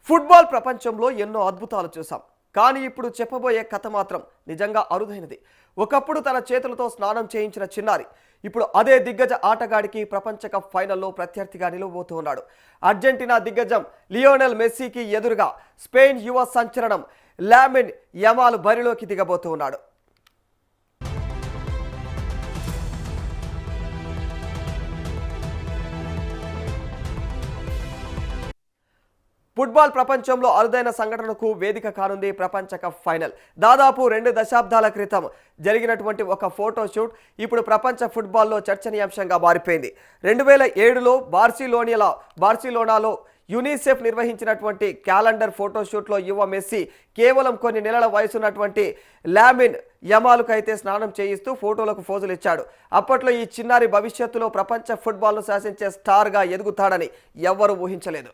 Football ప్రపంచంలో ఎన్నో అద్భుతాలు చూసాం. కానీ ఇప్పుడు చెప్పబోయే కథ మాత్రం నిజంగా అరుదైనది. ఒకప్పుడు తన చేతులతో స్నానం చేయించిన చిన్నారి ఇప్పుడు అదే దిగ్గజ ఆటగాడికి ప్రపంచ కప్ ఫైనల్లో ప్రత్యర్థిగా నిలవబోతూ ఉన్నాడు. అర్జెంటీనా దిగ్గజం లియోనెల్ మెస్సీకి ఎదురుగా స్పెయిన్ యువ సంచలనం లామిన్ యమాల్ బరిలోకి దిగబోతూ ఉన్నాడు. ఫుట్బాల్ ప్రపంచంలో అరుదైన సంఘటనకు వేదిక కానుంది ప్రపంచ కప్ ఫైనల్. దాదాపు 2 దశాబ్దాల క్రితం జరిగినటువంటి ఒక ఫోటోషూట్ ఇప్పుడు ప్రపంచ ఫుట్బాల్లో చర్చనీయాంశంగా మారిపోయింది. 2007లో బార్సిలోనాలో యూనిసెఫ్ నిర్వహించినటువంటి క్యాలెండర్ ఫోటోషూట్లో యువ మెస్సీ కేవలం కొన్ని నెలల వయసున్నటువంటి లామిన్ యమాల్కు అయితే స్నానం చేయిస్తూ ఫోటోలకు ఫోజులు ఇచ్చాడు. అప్పట్లో ఈ చిన్నారి భవిష్యత్తులో ప్రపంచ ఫుట్బాల్ను శాసించే స్టార్గా ఎదుగుతాడని ఎవ్వరూ ఊహించలేదు.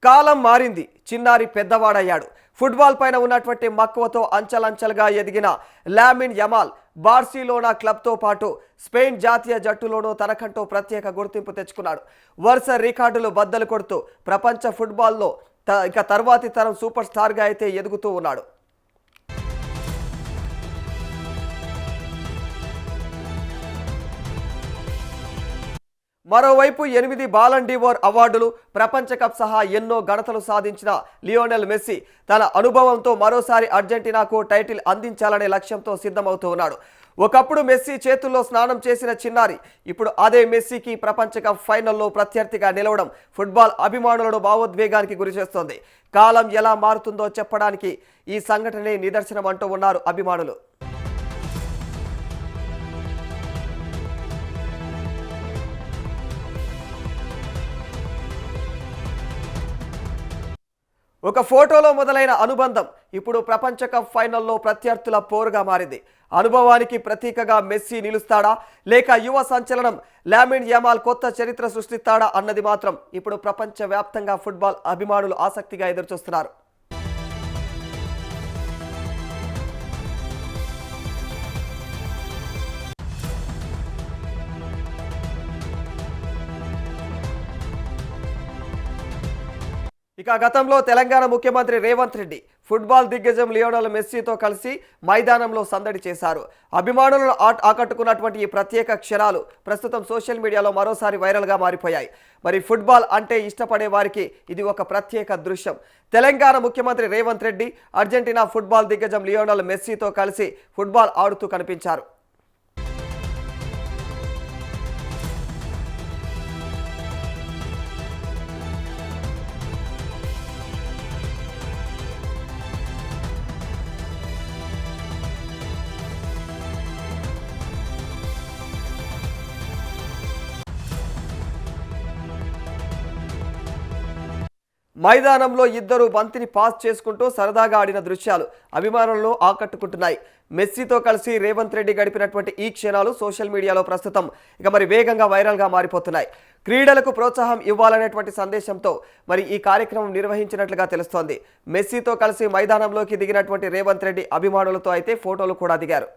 కాలం మారింది, చిన్నారి పెద్దవాడయ్యాడు. ఫుట్బాల్ పైన ఉన్నటువంటి మక్కువతో అంచెలంచెలుగా ఎదిగిన లామిన్ యమాల్ బార్సిలోనా క్లబ్తో పాటు స్పెయిన్ జాతీయ జట్టులోనూ తనకంటూ ప్రత్యేక గుర్తింపు తెచ్చుకున్నాడు. వరుస రికార్డులు బద్దలు కొడుతూ ప్రపంచ ఫుట్బాల్లో ఇక తర్వాతి తరం సూపర్ స్టార్గా అయితే ఎదుగుతూ ఉన్నాడు. మరోవైపు 8 బాలన్ డివోర్ అవార్డులు, ప్రపంచ కప్ సహా ఎన్నో ఘనతలు సాధించిన లియోనెల్ మెస్సీ తన అనుభవంతో మరోసారి అర్జెంటీనాకు టైటిల్ అందించాలనే లక్ష్యంతో సిద్ధమవుతూ ఉన్నాడు. ఒకప్పుడు మెస్సీ చేతుల్లో స్నానం చేసిన చిన్నారి ఇప్పుడు అదే మెస్సీకి ప్రపంచ కప్ ఫైనల్లో ప్రత్యర్థిగా నిలవడం ఫుట్బాల్ అభిమానులను భావోద్వేగానికి గురిచేస్తోంది. కాలం ఎలా మారుతుందో చెప్పడానికి ఈ సంఘటనే నిదర్శనం అంటూ ఉన్నారు అభిమానులు. ఒక ఫోటోలో మొదలైన అనుబంధం ఇప్పుడు ప్రపంచ కప్ ఫైనల్లో ప్రత్యర్థుల పోరుగా మారింది. అనుభవానికి ప్రతీకగా మెస్సీ నిలుస్తాడా లేక యువ సంచలనం లామిన్ యమాల్ కొత్త చరిత్ర సృష్టిస్తాడా అన్నది మాత్రం ఇప్పుడు ప్రపంచ వ్యాప్తంగా ఫుట్బాల్ అభిమానులు ఆసక్తిగా ఎదురుచూస్తున్నారు. ఇక గతంలో తెలంగాణ ముఖ్యమంత్రి రేవంత్ రెడ్డి ఫుట్బాల్ దిగ్గజం లియోనెల్ మెస్సీతో కలిసి మైదానంలో సందడి చేశారు. అభిమానులను ఆకట్టుకున్నటువంటి ఈ ప్రత్యేక క్షణాలు ప్రస్తుతం సోషల్ మీడియాలో మరోసారి వైరల్గా మారిపోయాయి. మరి ఫుట్బాల్ అంటే ఇష్టపడే వారికి ఇది ఒక ప్రత్యేక దృశ్యం. తెలంగాణ ముఖ్యమంత్రి రేవంత్ రెడ్డి అర్జెంటీనా ఫుట్బాల్ దిగ్గజం లియోనెల్ మెస్సీతో కలిసి ఫుట్బాల్ ఆడుతూ కనిపించారు. మైదానంలో ఇద్దరు బంతిని పాస్ చేసుకుంటూ సరదాగా ఆడిన దృశ్యాలు అభిమానులను ఆకట్టుకుంటున్నాయి. మెస్సీతో కలిసి రేవంత్ రెడ్డి గడిపినటువంటి ఈ క్షణాలు సోషల్ మీడియాలో ప్రస్తుతం మరి వేగంగా వైరల్గా మారిపోతున్నాయి. క్రీడలకు ప్రోత్సాహం ఇవ్వాలనేటువంటి సందేశంతో మరి ఈ కార్యక్రమం నిర్వహించినట్లుగా తెలుస్తోంది. మెస్సీతో కలిసి మైదానంలోకి దిగినటువంటి రేవంత్ రెడ్డి అభిమానులతో అయితే ఫోటోలు కూడా దిగారు.